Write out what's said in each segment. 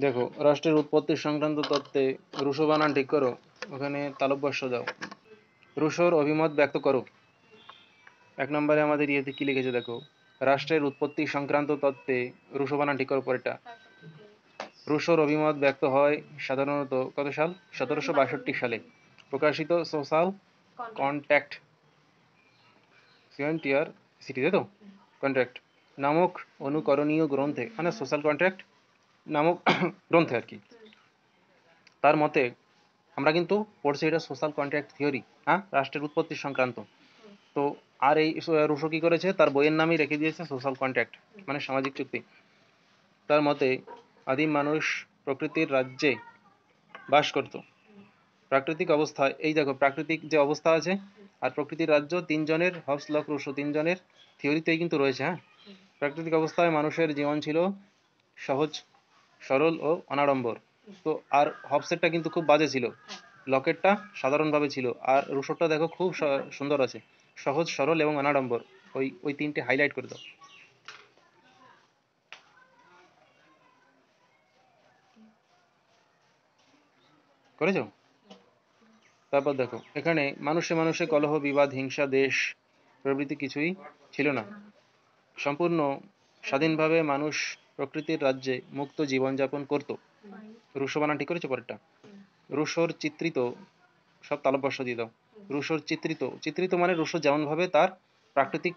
দেখো, রাষ্ট্রের উৎপত্তি সংক্রান্ত তত্ত্বে রুশো বানান ঠিক করো, ওখানে তালব্যস্য দাও। রুশোর অভিমত ব্যক্ত করো। 1 নম্বরে আমাদের ইয়েতে কি লিখেছে দেখো, রাষ্ট্রের উৎপত্তি সংক্রান্ত তত্ত্বে রুশো বানান ঠিক করো পরেরটা। রুশোর অভিমত ব্যক্ত হয় সাধারণত কত সাল? 1762 সালে প্রকাশিত সোশ্যাল কন্ট্যাক্ট সিএনটিআর সিটি, তাই তো? কন্ট্রাক্ট নামক অনুকরণীয় গ্রন্থে, মানে সোশ্যাল কন্ট্রাক্ট নামক গ্রন্থে আর কি। তার মতে আমরা কিন্তু পড়ছি এটা সোশ্যাল কন্ট্রাক্ট থিওরি, হ্যাঁ, রাষ্ট্রের উৎপত্তি সংক্রান্ত। তো আর এই রুশো কি করেছে, তার বইয়ের নামই রেখে দিয়েছে সোশ্যাল কন্ট্রাক্ট, মানে সামাজিক চুক্তি। তার মতে আদিম মানুষ প্রকৃতির রাজ্যে বাস করত। প্রাকৃতিক অবস্থায়, এই দেখো প্রাকৃতিক যে অবস্থা আছে আর প্রকৃতির রাজ্য, তিনজনের, হবস, লক, রুশো তিনজনের থিওরিতেই কিন্তু রয়েছে, হ্যাঁ। প্রাকৃতিক অবস্থায় মানুষের জীবন ছিল সহজ, সরল ও অনাড়ম্বর। তো আর হবসেরটা কিন্তু খুব বাজে ছিল, লকেটটা সাধারণভাবে ছিল, আর রুশোরটা দেখো খুব সুন্দর আছে, সহজ, সরল এবং অনাড়ম্বর। ওই ওই তিনটে হাইলাইট করে দাও, করেছো? তারপর দেখো, এখানে মানুষে মানুষে কলহ, বিবাদ, হিংসা, দেশ প্রভৃতি কিছুই ছিল না। সম্পূর্ণ স্বাধীনভাবে মানুষ প্রকৃতির রাজ্যে মুক্ত জীবনযাপন করত। রুশো বানান ঠিক করেছো পরেরটা? রুশোর চিত্রিত, সব তালব্যস্য দিয়ে দাও। রুশোর চিত্রিত, চিত্রিত মানে রুশো যেমন ভাবে তার প্রাকৃতিক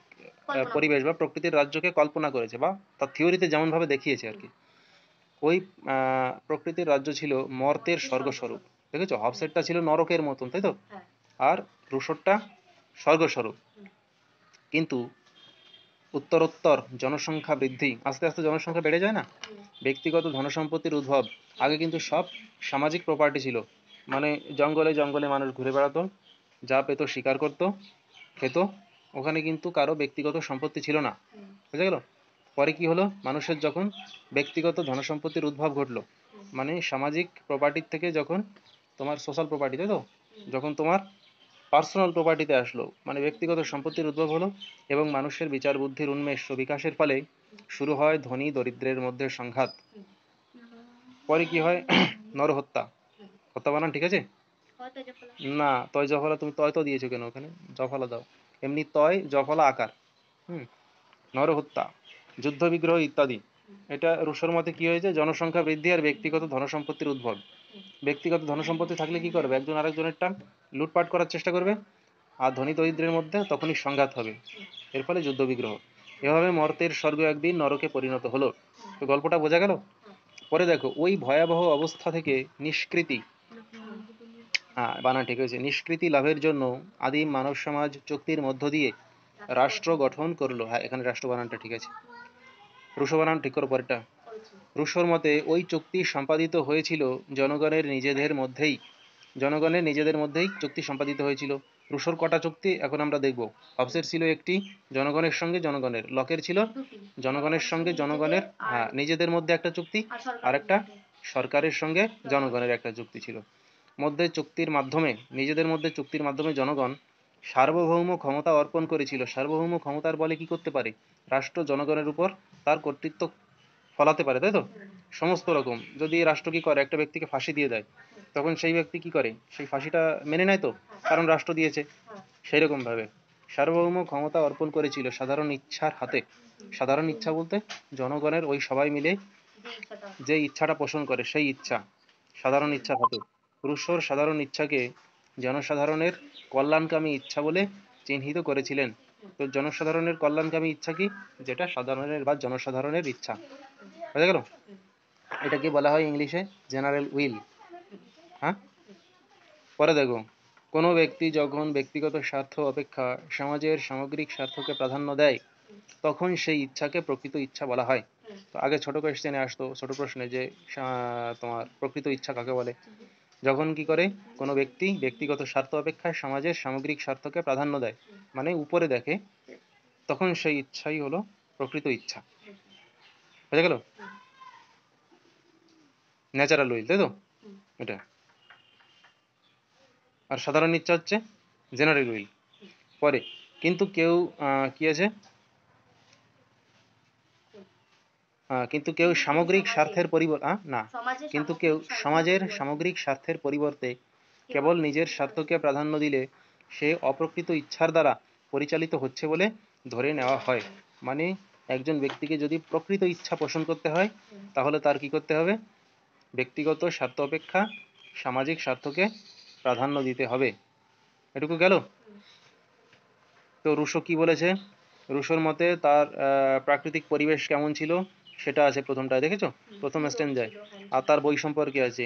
পরিবেশ বা প্রকৃতির রাজ্যকে কল্পনা করেছে, বা তার থিওরিতে যেমন ভাবে দেখিয়েছে আর কি। ওই প্রকৃতির রাজ্য ছিল মর্তের স্বর্গস্বরূপ। দেখেছো, হবসেটটা ছিল নরকের মতন, তাই তো? আর রুশোরটা স্বর্গস্বরূপ। কিন্তু উত্তরোত্তর জনসংখ্যা বৃদ্ধি, আস্তে আস্তে জনসংখ্যা বেড়ে যায় না, ব্যক্তিগত ধনসম্পত্তির উদ্ভব। আগে কিন্তু সব সামাজিক প্রপার্টি ছিল, মানে জঙ্গলে জঙ্গলে মানুষ ঘুরে বেড়াতো, যা পেতো শিকার করত, খেত। ওখানে কিন্তু কারো ব্যক্তিগত সম্পত্তি ছিল না, বুঝা গেল? পরে কি হলো, মানুষের যখন ব্যক্তিগত ধনসম্পত্তির উদ্ভব ঘটলো, মানে সামাজিক প্রপার্টির থেকে যখন তোমার সোশ্যাল প্রপার্টি, তাই তো, যখন তোমার পার্সোনাল প্রপার্টিতে আসলো, মানে ব্যক্তিগত সম্পত্তির উদ্ভব হলো, এবং মানুষের বিচার বুদ্ধির উন্মেষ ও বিকাশের ফলে শুরু হয় ধনী দরিদ্রের মধ্যে সংঘাত। পরে কি হয়, নরহত্যা। হত্যা বানান ঠিক আছে? না, তয় জফলা, তুমি তয় তো দিয়েছো কেন ওখানে? জফলা দাও। এমনি তয় জফলা আকার। হুম। নরহত্যা, যুদ্ধ বিগ্রহ ইত্যাদি। এটা রুশোর মতে কি হয়েছে, জনসংখ্যা বৃদ্ধি আর ব্যক্তিগত ধনসম্পত্তির উদ্ভব। ব্যক্তিগত ধনসম্পত্তি থাকলে কি করবে, একজন আরেকজনেরটা লুটপাট করার চেষ্টা করবে, আর ধনী দরিদ্রের মধ্যে তখনই সংঘাত হবে, এর ফলে যুদ্ধ বিগ্রহ। এভাবে মর্তের স্বর্গ একদিন নরকে পরিণত হলো। তো গল্পটা বোঝা গেল? পরে দেখো, ওই ভয়াবহ অবস্থা থেকে নিষ্কৃতি, হ্যাঁ বানান ঠিক হয়েছে, নিষ্কৃতি লাভের জন্য আদিম মানব সমাজ চুক্তির মধ্য দিয়ে রাষ্ট্র গঠন করলো। হ্যাঁ, এখানে রাষ্ট্র বানানটা ঠিক আছে। রুশো বানান ঠিক করো পরেরটা। রুশোর মতে ওই চুক্তি সম্পাদিত হয়েছিল জনগণের নিজেদের মধ্যেই, জনগণের নিজেদের মধ্যেই চুক্তি সম্পাদিত হয়েছিল। রুশোর কটা চুক্তি এখন আমরা দেখব। হবসের ছিল একটি, জনগণের সঙ্গে জনগণের। লকের ছিল জনগণের সঙ্গে জনগণের, হ্যাঁ, নিজেদের মধ্যে একটা চুক্তি, আর একটা সরকারের সঙ্গে জনগণের একটা চুক্তি ছিল। মধ্যে চুক্তির মাধ্যমে, নিজেদের মধ্যে চুক্তির মাধ্যমে জনগণ সার্বভৌম ক্ষমতা অর্পণ করেছিল। সার্বভৌম ক্ষমতার বলে কি করতে পারে, রাষ্ট্র জনগণের উপর তার কর্তৃত্ব ফলাতে পারে, তাই তো? সমস্ত রকম, যদি রাষ্ট্র কি করে, একটা ব্যক্তিকে ফাঁসি দিয়ে দেয়, তখন সেই ব্যক্তি কি করে, সেই ফাঁসিটা মেনে নেয় তো, কারণ রাষ্ট্র দিয়েছে। সেই রকম ভাবে সার্বভৌম ক্ষমতা অর্পণ করেছিল সাধারণ ইচ্ছার হাতে। সাধারণ ইচ্ছা বলতে জনগণের ওই সবাই মিলে যে ইচ্ছাটা পোষণ করে, সেই ইচ্ছা, সাধারণ ইচ্ছার হাতে। রুশোর সাধারণ ইচ্ছাকে জনসাধারণের কল্যাণকামী ইচ্ছা বলে চিহ্নিত করেছিলেন। তো জনসাধারণের কল্যাণকামী ইচ্ছা কি, যেটা সাধারণের বা জনসাধারণের ইচ্ছা, বুঝা গেল? এটাকে বলা হয় ইংলিশে জেনারেল উইল, হ্যাঁ। পরে দেখো, কোনো ব্যক্তি যখন ব্যক্তিগত স্বার্থ অপেক্ষা সমাজের সামগ্রিক স্বার্থকে প্রাধান্য দেয়, তখন সেই ইচ্ছাকে প্রকৃত ইচ্ছা বলা হয়। তো আগে ছোট কোয়েশ্চেনে আসতো, ছোট প্রশ্নে, যে তোমার প্রকৃত ইচ্ছা কাকে বলে, যখন কি করে কোনো ব্যক্তি ব্যক্তিগত স্বার্থ অপেক্ষা সমাজের সামগ্রিক স্বার্থকে প্রাধান্য দেয়, মানে উপরে দেখে, তখন সেই ইচ্ছাই হলো প্রকৃত ইচ্ছা, বুঝা গেল? ন্যাচারাল উইল, তাই তো, এটা। আর সাধারণ ইচ্ছা হচ্ছে জেনারেল উইল। পরে কিন্তু কেউ কি আছে, কিন্তু কেউ সামগ্রিক স্বার্থের পরিবর্তে না, কিন্তু কেউ সমাজের সামগ্রিক স্বার্থের পরিবর্তে কেবল নিজের স্বার্থকে প্রাধান্য দিলে সে অপ্রকৃত ইচ্ছার দ্বারা পরিচালিত হচ্ছে বলে ধরে নেওয়া হয়। মানে একজন ব্যক্তিকে যদি প্রকৃত ইচ্ছা পোষণ করতে হয় তাহলে তার কি করতে হবে? ব্যক্তিগত স্বার্থ অপেক্ষা সামাজিক স্বার্থকে প্রাধান্য দিতে হবে। এটুকু গেল। তো রুশো কি বলেছে? রুশোর মতে তার প্রাকৃতিক পরিবেশ কেমন ছিল সেটা আছে প্রথমটায়, দেখেছো? প্রথম স্ট্যান্ডায়। আর তার বই সম্পর্কে আছে।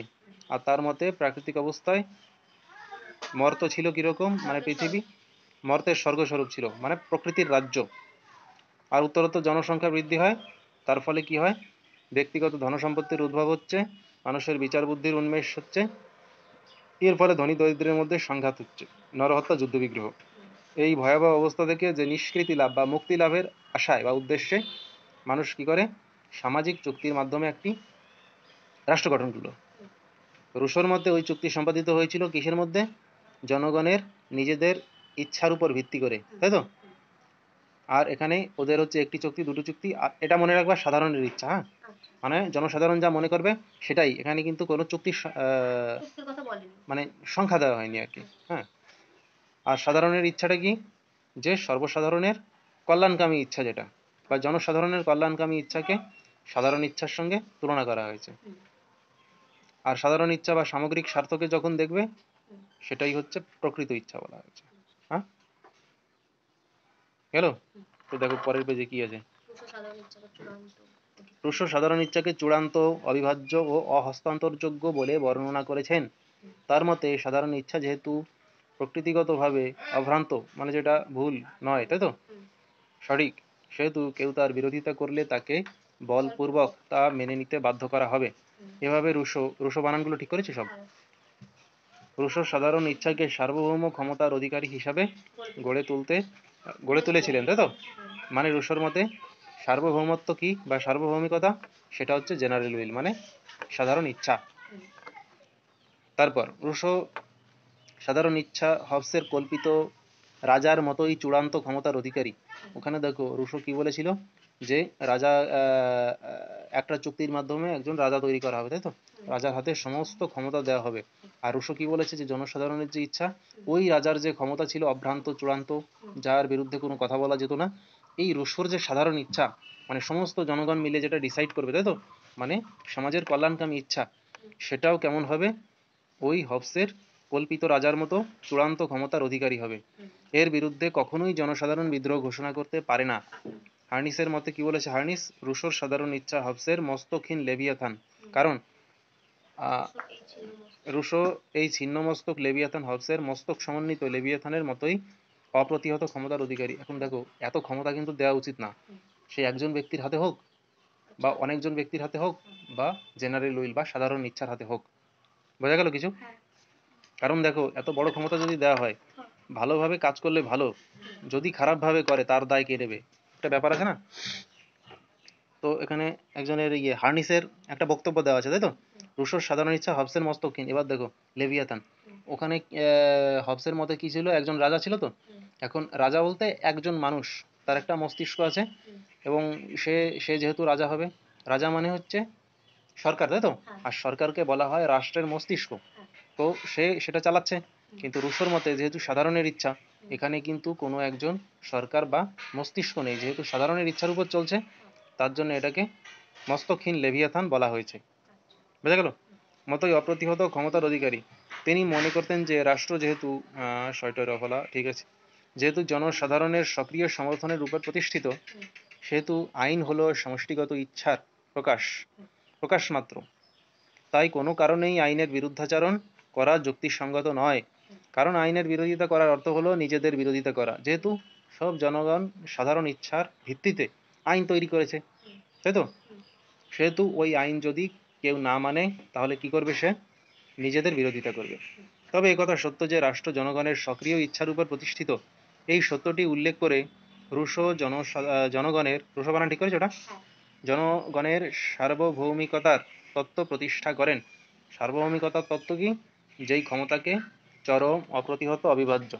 আর তার মতে প্রাকৃতিক অবস্থায় মর্ত ছিল কিরকম, মানে পৃথিবী মর্তের স্বর্গস্বরূপ ছিল, মানে প্রকৃতির রাজ্য। আর উত্তরোত্তর জনসংখ্যা বৃদ্ধি হয়, তার ফলে কি হয়? ব্যক্তিগত ধনসম্পত্তির উদ্ভব হচ্ছে, মানুষের বিচার বুদ্ধির উন্মেষ হচ্ছে, এর ফলে ধনী দরিদ্রের মধ্যে সংঘাত হচ্ছে, নরহত্যা, যুদ্ধবিগ্রহ। এই ভয়াবহ অবস্থা থেকে যে নিষ্কৃতি লাভ বা মুক্তি লাভের আশায় বা উদ্দেশ্যে মানুষ কি করে? সামাজিক চুক্তির মাধ্যমে একটি রাষ্ট্র গঠন করলো। রুশোর মধ্যে ওই চুক্তি সম্পাদিত হয়েছিল কিসের মধ্যে? জনগণের নিজেদের ইচ্ছার উপর ভিত্তি করে, তাই তো? আর এখানে ওদের হচ্ছে একটি চুক্তি, দুটো চুক্তি। আর এটা মনে রাখবা সাধারণের ইচ্ছা, হ্যাঁ, মানে জনসাধারণ যা মনে করবে সেটাই। এখানে কিন্তু কোনো চুক্তির মানে সংখ্যা দেওয়া হয়নি আর কি, হ্যাঁ। আর সাধারণের ইচ্ছাটা কি? যে সর্বসাধারণের কল্যাণকামী ইচ্ছা যেটা, বা জনসাধারণের কল্যাণকামী ইচ্ছাকে সাধারণ ইচ্ছার সঙ্গে তুলনা করা হয়েছে। আর সাধারণ ইচ্ছা বা সামগ্রিক স্বার্থকে যখন দেখবে সেটাই হচ্ছে প্রকৃত ইচ্ছা বলা হয়েছে। হ্যাঁ, গেল? তো দেখো পরের পেজে কি আছে। রুশো সাধারণ ইচ্ছাকে চূড়ান্ত, অবিভাজ্য ও অহস্তান্তরযোগ্য বলে বর্ণনা করেছেন। তার মতে সাধারণ ইচ্ছা যেহেতু প্রকৃতিগতভাবে অভ্রান্ত, মানে যেটা ভুল নয়, তাই তো, সঠিক, সেহেতু কেউ তার বিরোধিতা করলে তাকে বলপূর্বক তা মেনে নিতে বাধ্য করা হবে। এভাবে রুশো, রুশো বানানগুলো ঠিক করেছে সব? রুশো সাধারণ ইচ্ছাকে সার্বভৌম ক্ষমতার অধিকারী হিসাবে গড়ে তুলেছিলেন, তাই তো? মানে রুশোর মতে সার্বভৌমত্ব কি বা সার্বভৌমিকতা, সেটা হচ্ছে জেনারেল উইল, মানে সাধারণ ইচ্ছা। তারপর রুশো সাধারণ ইচ্ছা হবসের কল্পিত রাজার মতোই চূড়ান্ত ক্ষমতার অধিকারী। ওখানে দেখো রুশো কি বলেছিল, যে রাজা একটা চুক্তির মাধ্যমে একজন রাজা তৈরি করা হবে, তাই তো? রাজার হাতে সমস্ত ক্ষমতা দেওয়া হবে। আর রুশো কি বলেছে, যে জনসাধারণের যে ইচ্ছা, ওই রাজার যে ক্ষমতা ছিল অভ্রান্ত, চূড়ান্ত, যার বিরুদ্ধে কোনো কথা বলা যেত না, এই রুশোর যে সাধারণ ইচ্ছা, মানে সমস্ত জনগণ মিলে যেটা ডিসাইড করবে, তাই তো, মানে সমাজের কল্যাণকামী ইচ্ছা, সেটাও কেমন হবে? ওই হবসের কল্পিত রাজার মতো চূড়ান্ত ক্ষমতার অধিকারী হবে। এর বিরুদ্ধে কখনোই জনসাধারণ বিদ্রোহ ঘোষণা করতে পারে না। হার্নিসের মতে কি বলেছে হার্নিস? রুশোর সাধারণ ইচ্ছা হবসের মস্তকহীন লেভিয়াথান। কারণ রুশো এই ছিন্নমস্তক লেভিয়াথান হবসের মস্তক সমন্বিত লেভিয়াথানের মতোই অপ্রতিহত ক্ষমতার অধিকারী। এখন দেখো এত ক্ষমতা কিন্তু দেওয়া উচিত না, সে একজন ব্যক্তির হাতে হোক, বা অনেকজন ব্যক্তির হাতে হোক, বা জেনারেল উইল বা সাধারণ ইচ্ছার হাতে হোক। বোঝা গেল কিছু? কারণ দেখো এত বড় ক্ষমতা যদি দেওয়া হয়, ভালোভাবে কাজ করলে ভালো, যদি খারাপভাবে করে তার দায় কে নেবে? একটা ব্যাপার আছে না? তো এখানে একজনের হার্নিসের একটা বক্তব্য দেওয়া আছে, তাই তো? রুশোর সাধারণ ইচ্ছা হবসের মস্তকহীন। এবার দেখো লেভিয়াথান, ওখানে হবসের মতে কি ছিল? একজন রাজা ছিল তো। এখন রাজা বলতে একজন মানুষ, তার একটা মস্তিষ্ক আছে, এবং সে সে যেহেতু রাজা হবে, রাজা মানে হচ্ছে সরকার, তাই তো? আর সরকারকে বলা হয় রাষ্ট্রের মস্তিষ্ক। তো সে সেটা চালাচ্ছে। কিন্তু রুশোর মতে যেহেতু সাধারণের ইচ্ছা, এখানে কিন্তু কোনো একজন সরকার বা মস্তিষ্ক নেই, যেহেতু সাধারণের ইচ্ছার উপর চলছে, তার জন্য এটাকে মস্তকহীন লেভিয়াথান বলা হয়েছে। বোঝা গেল? মতোই অপ্রতিহত ক্ষমতার অধিকারী। তিনি মনে করতেন যে রাষ্ট্র যেহেতু শয়টয় রফলা, ঠিক আছে, যেহেতু জনসাধারণের সক্রিয় সমর্থনের উপর প্রতিষ্ঠিত, সেহেতু আইন হলো সমষ্টিগত ইচ্ছার প্রকাশ প্রকাশ মাত্র। তাই কোনো কারণেই আইনের বিরুদ্ধাচরণ করা যুক্তিসঙ্গত নয়। কারণ আইনের বিরোধিতা করার অর্থ হলো নিজেদের বিরোধিতা করা, যেহেতু সব জনগণ সাধারণ ইচ্ছার ভিত্তিতে আইন তৈরি করেছে, তাই তো? সেহেতু ওই আইন যদি কেউ না মানে তাহলে কি করবে? সে নিজেদের বিরোধিতা করবে। তবে একথা সত্য যে রাষ্ট্র জনগণের সক্রিয় ইচ্ছার উপর প্রতিষ্ঠিত। এই সত্যটি উল্লেখ করে রুশো জনগণের, রুশো বানান ঠিক করেছে ওটা, জনগণের সার্বভৌমিকতার তত্ত্ব প্রতিষ্ঠা করেন। সার্বভৌমিকতার তত্ত্ব কি? যেই ক্ষমতাকে চরম, অপ্রতিহত, অবিভাজ্য।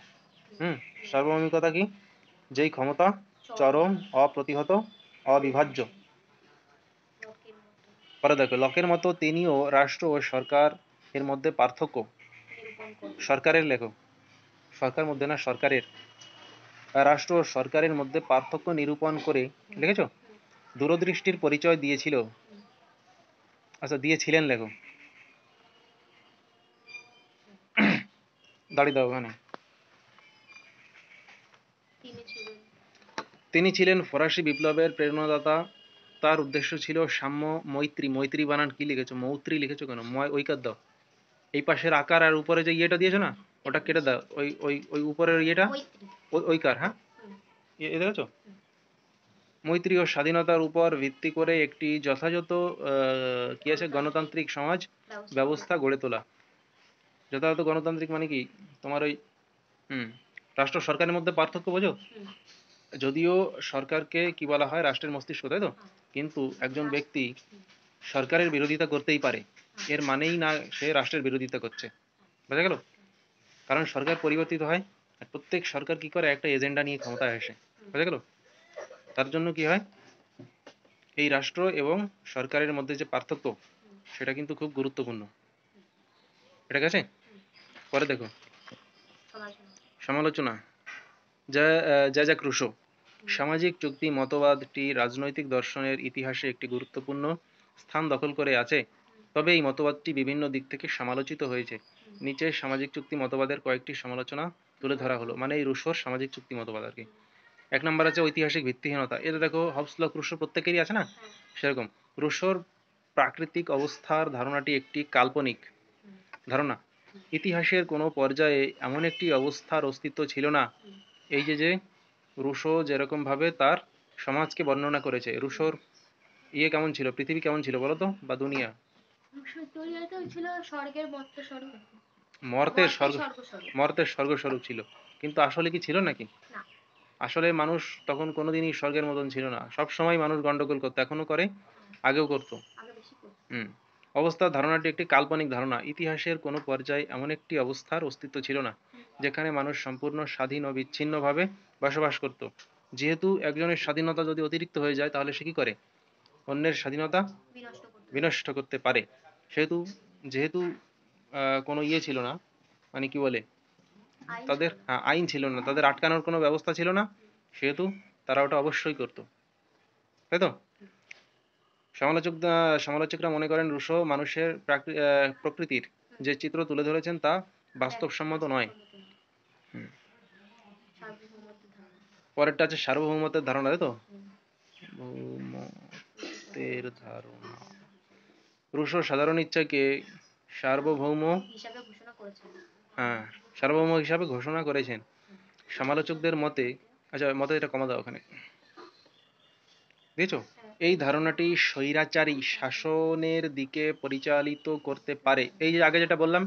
সার্বভৌমিকতা কি? যেই ক্ষমতা চরম, অপ্রতিহত, অবিভাজ্য। পরে দেখো, লকের মতো তিনিও রাষ্ট্র ও সরকার এর মধ্যে পার্থক্য, সরকারের লেখো, সরকার মধ্যে না, সরকারের, রাষ্ট্র ও সরকারের মধ্যে পার্থক্য নিরূপণ করে, লিখেছো, দূরদৃষ্টির পরিচয় দিয়েছিল, আচ্ছা দিয়েছিলেন লেখো, দাঁড়িয়ে দাও ওখানে। তিনি ছিলেন ফরাসি বিপ্লবের প্রেরণাদাতা। তার উদ্দেশ্য ছিল সাম্য, মৈত্রী, মৈত্রী বানান কি লিখেছো, মৌত্রী লিখেছো কেন, ঐকার দাও, এই পাশের আকার আর উপরে যে ইয়েটা দিয়েছো না, ওটা কেটে দাও, ওই ওই ওই উপরের ইয়েটা, ঐকার, হ্যাঁ, দেখেছো। মৈত্রী ও স্বাধীনতার উপর ভিত্তি করে একটি যথাযথ কি আছে, গণতান্ত্রিক সমাজ ব্যবস্থা গড়ে তোলা। যথাযথ গণতান্ত্রিক মানে কি, তোমার ওই হুম, রাষ্ট্র সরকারের মধ্যে পার্থক্য বোঝো। যদিও সরকারকে কি বলা হয়, রাষ্ট্রের মস্তিষ্ক, তাই তো, কিন্তু একজন ব্যক্তি সরকারের বিরোধিতা করতেই পারে, এর মানেই না সে রাষ্ট্রের বিরোধিতা করছে, বোঝা গেল। কারণ সরকার পরিবর্তিত হয়, আর প্রত্যেক সরকার কি করে, একটা এজেন্ডা নিয়ে ক্ষমতায় আসে, বোঝা গেল। তার জন্য কি হয়, এই রাষ্ট্র এবং সরকারের মধ্যে যে পার্থক্য, সেটা কিন্তু খুব গুরুত্বপূর্ণ, এটা গেছে। পরে দেখো, সমালোচনা, যা জ্যাক রুশো, সামাজিক চুক্তি মতবাদটি রাজনৈতিক দর্শনের ইতিহাসে একটি গুরুত্বপূর্ণ স্থান দখল করে আছে, তবে এই মতবাদটি বিভিন্ন দিক থেকে সমালোচিত হয়েছে। নিচে সামাজিক চুক্তি মতবাদের কয়েকটি সমালোচনা তুলে ধরা হলো, মানে এই রুশোর সামাজিক চুক্তি মতবাদ আর কি। এক নম্বর আছে ঐতিহাসিক ভিত্তিহীনতা, এটা দেখো হবস লক রুশো প্রত্যেকেরই আছে না, সেরকম রুশোর প্রাকৃতিক অবস্থার ধারণাটি একটি কাল্পনিক ধারণা। ইতিহাসের কোনো পর্যায়ে এমন একটি অবস্থার অস্তিত্ব ছিল না। এই যে রুশো যেরকম ভাবে তার সমাজকে বর্ণনা করেছে, রুশোর ইয়ে কেমন ছিল, পৃথিবী কেমন ছিল বলো তো, বা দুনিয়া, মর্তের স্বর্গ, মর্তের স্বর্গস্বরূপ ছিল, কিন্তু আসলে কি ছিল নাকি, আসলে মানুষ তখন কোনোদিনই স্বর্গের মতন ছিল না, সব সময় মানুষ গন্ডগোল করতো, এখনো করে, আগেও করতো। হুম, অবস্থার ধারণাটি একটি কাল্পনিক ধারণা। ইতিহাসের কোনো পর্যায়ে এমন একটি অবস্থার অস্তিত্ব ছিল না যেখানে মানুষ সম্পূর্ণ স্বাধীন ও বিচ্ছিন্নভাবে বসবাস করত। যেহেতু একজনের স্বাধীনতা যদি অতিরিক্ত হয়ে যায়, তাহলে সে কি করে, অন্যের স্বাধীনতা বিনষ্ট করতে পারে। সেহেতু, যেহেতু কোনো ইয়ে ছিল না, মানে কি বলে, তাদের আইন ছিল না, তাদের আটকানোর কোনো ব্যবস্থা ছিল না, সেহেতু তারা ওটা অবশ্যই করতো, তাই তো। সমালোচকরা মনে করেন রুশো মানুষের প্রকৃতির যে চিত্র তুলে ধরেছেন তা বাস্তবসম্মত নয়। পরেরটা আছে সার্বভৌমত্বের ধারণা, তাই তো, ভৌমত্বের ধারণা, রুশো সাধারণ ইচ্ছাকে সার্বভৌম, হ্যাঁ, সার্বভৌম হিসাবে ঘোষণা করেছেন। সমালোচকদের মতে, আচ্ছা মতে এটা কমা দাও ওখানে, বুঝেছো, এই ধারণাটি স্বৈরাচারী শাসনের দিকে পরিচালিত করতে পারে। এই যে আগে যেটা বললাম,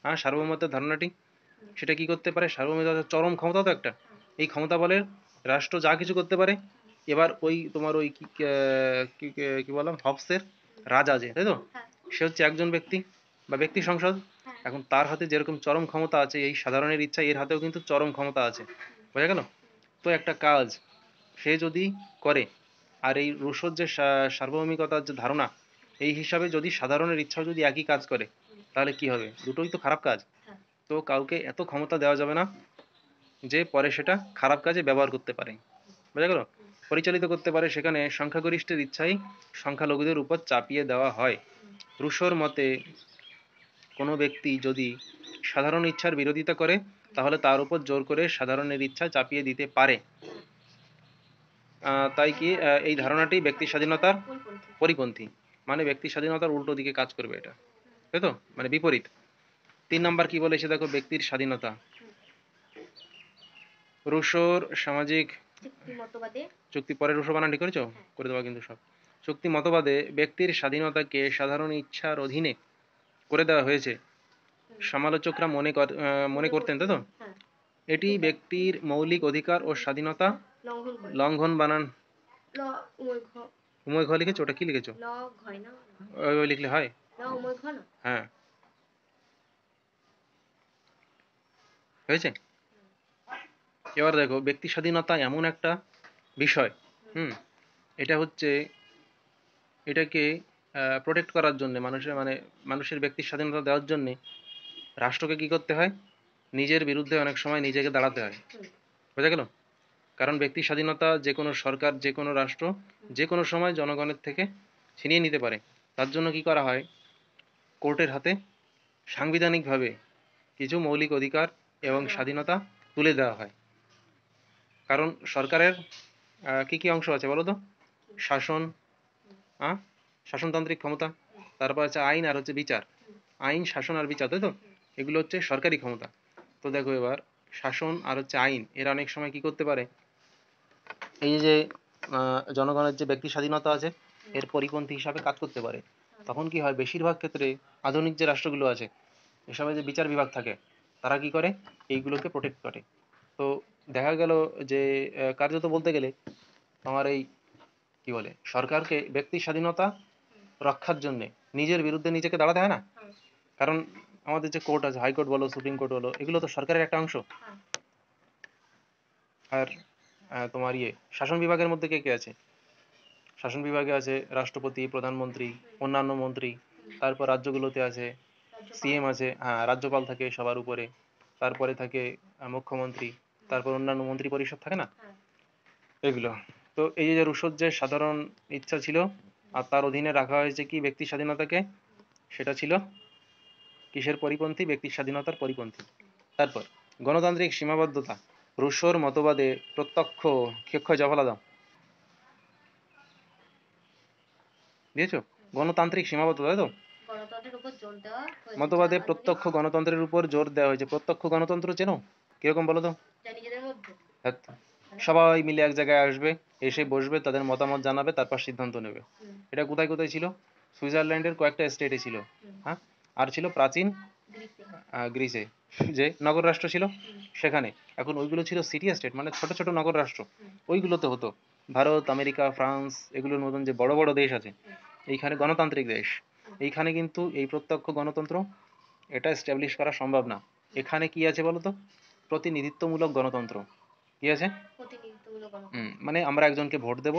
হ্যাঁ, সার্বভৌমত্বের ধারণাটি, সেটা কি করতে পারে, সার্বভৌমত্ব চরম ক্ষমতা তো একটা, এই ক্ষমতা বলে রাষ্ট্র যা কিছু করতে পারে। এবার ওই তোমার ওই কি কি কি বললাম, হবসের রাজা যে, তাই তো, সে হচ্ছে একজন ব্যক্তি বা ব্যক্তি সংসদ। এখন তার হাতে যেরকম চরম ক্ষমতা আছে, এই সাধারণের ইচ্ছা, এর হাতেও কিন্তু চরম ক্ষমতা আছে, বোঝা গেল। তো একটা কাজ সে যদি করে, আর এই রুশোর যে সার্বভৌমিকতার যে ধারণা, এই হিসাবে যদি সাধারণের ইচ্ছাও যদি একই কাজ করে, তাহলে কি হবে, দুটোই তো খারাপ কাজ। তো কাউকে এত ক্ষমতা দেওয়া যাবে না যে পরে সেটা খারাপ কাজে ব্যবহার করতে পারে, বোঝা গেল, পরিচালিত করতে পারে। সেখানে সংখ্যাগরিষ্ঠের ইচ্ছাই সংখ্যালঘুদের উপর চাপিয়ে দেওয়া হয়। রুশোর মতে কোনো ব্যক্তি যদি সাধারণ ইচ্ছার বিরোধিতা করে, তাহলে তার উপর জোর করে সাধারণের ইচ্ছা চাপিয়ে দিতে পারে। তাই কি এই ধারণাটি ব্যক্তি স্বাধীনতার পরিপন্থী, মানে ব্যক্তি স্বাধীনতার উল্টো দিকে কাজ করবে এটা, তাই তো, মানে বিপরীত। 3 নাম্বার কি বলেছে দেখো, ব্যক্তির স্বাধীনতা, রুশোর সামাজিক চুক্তি, পরে রুশো বানানটি করেছো, করে দেওয়া কিন্তু সব, চুক্তি মতবাদে ব্যক্তির স্বাধীনতাকে সাধারণ ইচ্ছার অধীনে করে দেওয়া হয়েছে। সমালোচকরা মনে করতেন, তাই তো, এটি ব্যক্তির মৌলিক অধিকার ও স্বাধীনতা লঙ্ঘন, বানান উময় ঘ লিখেছো, ওটা কি লিখেছো, ওই লিখলে হয়, হ্যাঁ, হয়েছে। এবার দেখো, ব্যক্তি স্বাধীনতা এমন একটা বিষয়, হুম, এটা হচ্ছে, এটাকে প্রোটেক্ট করার জন্য, মানুষের ব্যক্তির স্বাধীনতা দেওয়ার জন্য রাষ্ট্রকে কি করতে হয়, নিজের বিরুদ্ধে অনেক সময় নিজেকে দাঁড়াতে হয়। বোঝা গেল? কারণ ব্যক্তি স্বাধীনতা যে কোনো সরকার, যে কোনো রাষ্ট্র যে কোনো সময় জনগণের থেকে ছিনিয়ে নিতে পারে। তার জন্য কি করা হয়, কোর্টের হাতে সাংবিধানিকভাবে কিছু মৌলিক অধিকার এবং স্বাধীনতা তুলে দেওয়া হয়। কারণ সরকারের কি কি অংশ আছে বলো তো? শাসন, শাসনতান্ত্রিক ক্ষমতা, তারপর হচ্ছে আইন, আর হচ্ছে বিচার। আইন, শাসন আর বিচার, তাই তো? এগুলো হচ্ছে সরকারি ক্ষমতা। তো দেখো এবার, শাসন আর হচ্ছে আইন এরা অনেক সময় কি করতে পারে, এই যে জনগণের যে ব্যক্তি স্বাধীনতা আছে এর পরিপন্থী হিসাবে কাজ করতে পারে। তখন কি হয়, বেশিরভাগ ক্ষেত্রে আধুনিক যে রাষ্ট্রগুলো আছে এসবে যে বিচার বিভাগ থাকে তারা কি করে, এইগুলোকে প্রোটেক্ট করে। তো দেখা গেল যে কার্যত বলতে গেলে আমার এই কি বলে, সরকারকে ব্যক্তির স্বাধীনতা রক্ষার জন্য নিজের বিরুদ্ধে নিজেকে দাঁড়াতে হয় না। কারণ আমাদের যে কোর্ট আছে, হাইকোর্ট বলো, সুপ্রিম কোর্ট বলো, এগুলো তো সরকারের একটা অংশ। আর তোমার শাসন বিভাগের মধ্যে কে কে আছে? শাসন বিভাগে আছে রাষ্ট্রপতি, প্রধানমন্ত্রী, অন্যান্য মন্ত্রী। তারপর রাজ্যগুলোতে আছে সিএম আছে, হ্যাঁ, রাজ্যপাল থাকে সবার উপরে। তারপরে থাকে মুখ্যমন্ত্রী। তারপর অন্যান্য মন্ত্রী পরিষদ থাকে না, এগুলো। তো এই যে রুশোর যে সাধারণ ইচ্ছা ছিল আর তার অধীনে রাখা হয়েছে কি ব্যক্তি স্বাধীনতাকে, সেটা ছিল কিসের পরিপন্থী? ব্যক্তির স্বাধীনতার পরিপন্থী। তারপর গণতান্ত্রিক সীমাবদ্ধতা, রুশোর মতবাদে প্রত্যক্ষ ক্ষয় জফলা দাও দিয়েছো। গণতান্ত্রিক সীমাবদ্ধতা, তাই তো? মতবাদে প্রত্যক্ষ গণতন্ত্রের উপর জোর দেওয়া হয়েছে। প্রত্যক্ষ গণতন্ত্র চেনো? কিরকম বলো তো? হ্যাঁ, সবাই মিলে এক জায়গায় আসবে, এসে বসবে, তাদের মতামত জানাবে, তারপর সিদ্ধান্ত নেবে। এটা কোথায় কোথায় ছিল? সুইজারল্যান্ডের কয়েকটা স্টেটে ছিল, হ্যাঁ। আর ছিল প্রাচীন গ্রিসে, যে নগর রাষ্ট্র ছিল সেখানে। এখন ওইগুলো ছিল সিটি স্টেট, মানে ছোট ছোট নগর রাষ্ট্র। ওইগুলোতে হতো। ভারত, আমেরিকা, ফ্রান্স, এগুলোর মতন যে বড় বড় দেশ আছে, এইখানে গণতান্ত্রিক দেশ, এইখানে কিন্তু এই প্রত্যক্ষ গণতন্ত্র এটা এস্টাবলিশ করা সম্ভব না। এখানে কি আছে বলতো? প্রতিনিধিত্বমূলক গণতন্ত্র। কি আছে? মানে আমরা একজনকে ভোট দেব,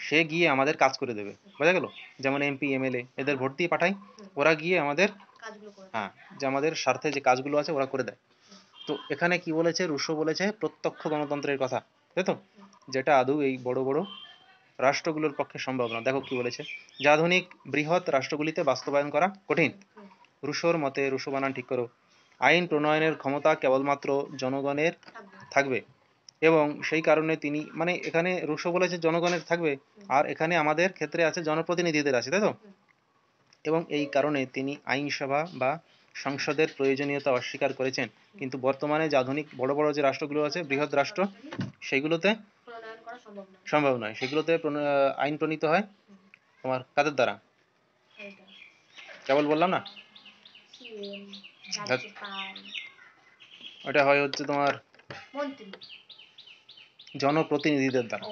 সে গিয়ে আমাদের কাজ করে দেবে। বোঝা গেল? যেমন এমপি, এমএলএ, এদের ভোট দিয়ে পাঠাই, ওরা গিয়ে আমাদের, হ্যাঁ, যে আমাদের স্বার্থে যে কাজগুলো আছে ওরা করে দেয়। তো এখানে কি বলেছে, রুশো বলেছে প্রত্যক্ষ গণতন্ত্রের কথা, তাই তো? যেটা আদৌ এই বড় বড় রাষ্ট্রগুলোর পক্ষে সম্ভব না। দেখো কি বলেছে, যে আধুনিক বৃহৎ রাষ্ট্রগুলিতে বাস্তবায়ন করা কঠিন। রুশোর মতে, রুশো বানান ঠিক করো, আইন প্রণয়নের ক্ষমতা কেবলমাত্র জনগণের থাকবে, এবং সেই কারণে তিনি, মানে এখানে রুশো বলেছে জনগণের থাকবে, আর এখানে আমাদের ক্ষেত্রে আছে জনপ্রতিনিধিদের আছে, তাই তো? এবং এই কারণে তিনি আইনসভা বা সংসদের প্রয়োজনীয়তা অস্বীকার করেছেন। কিন্তু বর্তমানে যে আধুনিক বড় বড় যে রাষ্ট্রগুলো আছে, বৃহৎ রাষ্ট্র, সেগুলোতে সম্ভব নয়। সেগুলোতে আইন প্রণীত হয় তোমার কাদের দ্বারা? কেবল বললাম না, ওটা হয় হচ্ছে তোমার জনপ্রতিনিধিদের দ্বারা।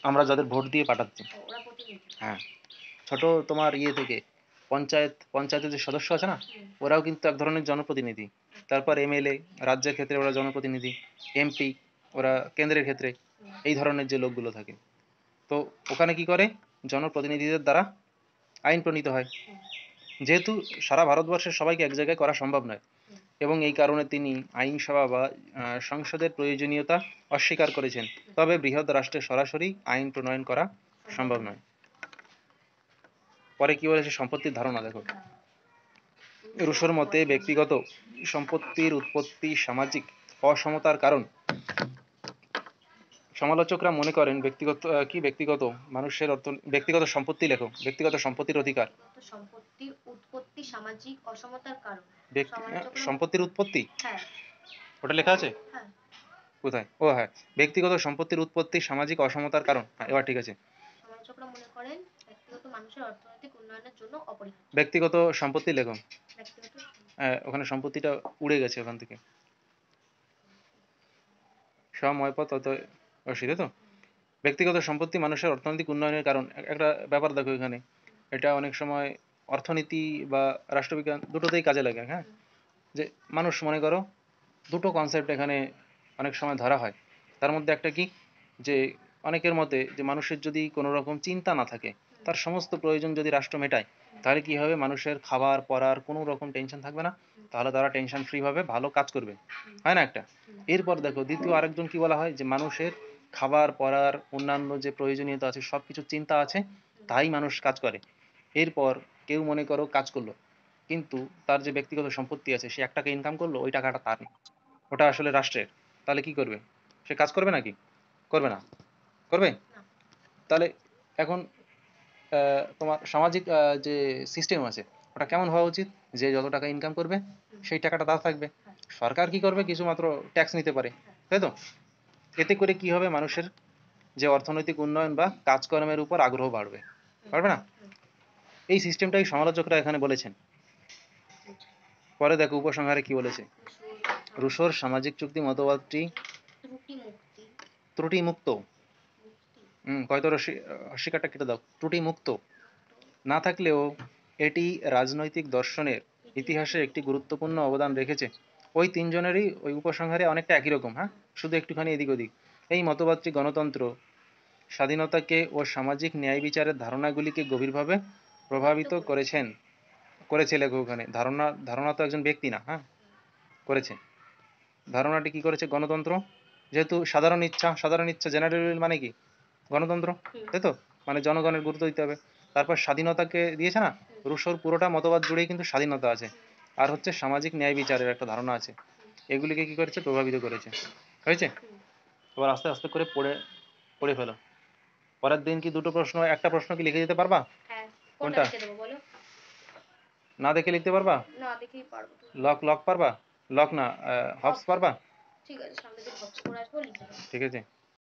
আমরা যাদের ভোট দিয়ে পাঠাচ্ছি, হ্যাঁ। ছোট তোমার থেকে পঞ্চায়েতের যে সদস্য আছে না, ওরাও কিন্তু এক ধরনের জনপ্রতিনিধি। তারপর এমএলএ, রাজ্যের ক্ষেত্রে ওরা জনপ্রতিনিধি। এমপি, ওরা কেন্দ্রের ক্ষেত্রে। এই ধরনের যে লোকগুলো থাকে, তো ওখানে কি করে, জনপ্রতিনিধিদের দ্বারা আইন প্রণীত হয়। যেহেতু সারা ভারতবর্ষের সবাইকে এক জায়গায় করা সম্ভব নয়, এবং এই কারণে তিনি আইনসভা বা সংসদের প্রয়োজনীয়তা অস্বীকার করেছেন। তবে বৃহৎ রাষ্ট্রে সরাসরি আইন প্রণয়ন করা সম্ভব নয়। পরে কি বলেছে, সম্পত্তির ধারণা দেখো। রুশোর মতে ব্যক্তিগত সম্পত্তির উৎপত্তি সামাজিক অসমতার কারণ। সমালোচকরা মনে করেন ব্যক্তিগত ব্যক্তিগত মানুষের ব্যক্তিগত সম্পত্তি, লেখো, ব্যক্তিগত সম্পত্তির অধিকার। সম্পত্তির উৎপত্তি, ওটা লেখা আছে কোথায়? ও হ্যাঁ, ব্যক্তিগত সম্পত্তির উৎপত্তি সামাজিক অসমতার কারণ। হ্যাঁ, এবার ঠিক আছে। ব্যক্তিগত সম্পত্তি লেখো। ওখানে সম্পত্তিটা উড়ে গেছে ওখান থেকে। সময়পথ অত অসুবিধা তো। ব্যক্তিগত সম্পত্তি মানুষের অর্থনৈতিক উন্নয়নের কারণ। একটা ব্যাপার দেখো এখানে, এটা অনেক সময় অর্থনীতি বা রাষ্ট্রবিজ্ঞান দুটোতেই কাজে লাগে, হ্যাঁ। যে মানুষ, মনে করো দুটো কনসেপ্ট এখানে অনেক সময় ধরা হয়। তার মধ্যে একটা কি, যে অনেকের মতে যে মানুষের যদি কোনো রকম চিন্তা না থাকে, তার সমস্ত প্রয়োজন যদি রাষ্ট্র মেটায়, তাহলে কি হবে, মানুষের খাবার পরার কোনো রকম টেনশন থাকবে না, তাহলে তারা টেনশন ফ্রি ভাবে ভালো কাজ করবে, হয় না একটা। এরপর দেখো দ্বিতীয় আরেকজন কি বলা হয়, যে মানুষের খাবার পরার অন্যান্য যে প্রয়োজনীয়তা আছে সবকিছু চিন্তা আছে, তাই মানুষ কাজ করে। এরপর কেউ মনে করো কাজ করলো, কিন্তু তার যে ব্যক্তিগত সম্পত্তি আছে, সে 1 টাকা ইনকাম করলো, ওই টাকাটা তার না, ওটা আসলে রাষ্ট্রের। তাহলে কি করবে, সে কাজ করবে নাকি? করবে না, করবে? তাহলে এখন তোমার সামাজিক যে সিস্টেম আছে, ওটা কেমন হওয়া উচিত, যে যত টাকা ইনকাম করবে সেই টাকাটা তার থাকবে। সরকার কি করবে, কিছু মাত্র ট্যাক্স নিতে পারে, তাই তো? এতে করে কি হবে, মানুষের যে অর্থনৈতিক উন্নয়ন বা কাজকর্মের উপর আগ্রহ বাড়বে, পারবে না? এই সিস্টেমটাই সমালোচকরা এখানে বলেছেন। পরে দেখো উপসংহারে কি বলেছে, রুশোর সামাজিক চুক্তি মতবাদটি ত্রুটি মুক্ত। হয়তো রস্বীকারটা কেটে দাও, ত্রুটি মুক্ত না থাকলেও এটি রাজনৈতিক দর্শনের ইতিহাসে একটি গুরুত্বপূর্ণ অবদান রেখেছে। ওই তিনজনেরই ওই উপসংহারে অনেকটা একই রকম, হ্যাঁ, শুধু একটুখানি এদিক ওদিক। এই মতবাদটি গণতন্ত্র, স্বাধীনতাকে ও সামাজিক ন্যায় বিচারের ধারণাগুলিকে গভীরভাবে প্রভাবিত করেছে লেখক ওখানে। ধারণা তো একজন ব্যক্তি না, হ্যাঁ, করেছে। ধারণাটি কি করেছে, গণতন্ত্র, যেহেতু সাধারণ ইচ্ছা জেনারেল উইল মানে কি, গণতন্ত্র, তাই তো, মানে জনগণের গুরুত্ব দিতে হবে। তারপর স্বাধীনতাকে দিয়েছে না, রুশোর পুরোটা মতবাদ জুড়েই কিন্তু স্বাধীনতা আছে, আর হচ্ছে সামাজিক ন্যায় বিচারের একটা ধারণা আছে। এগুলিকে কি করেছে, প্রভাবিত করেছে, হয়েছে। এবার আস্তে আস্তে করে পড়ে পড়ে ফেলো। পরের দিন কি দুটো প্রশ্ন, একটা প্রশ্ন কি লিখে দিতে পারবা? কোনটা না দেখে লিখতে পারবা? লক পারবা? লক না, হবস পারবা? ঠিক আছে।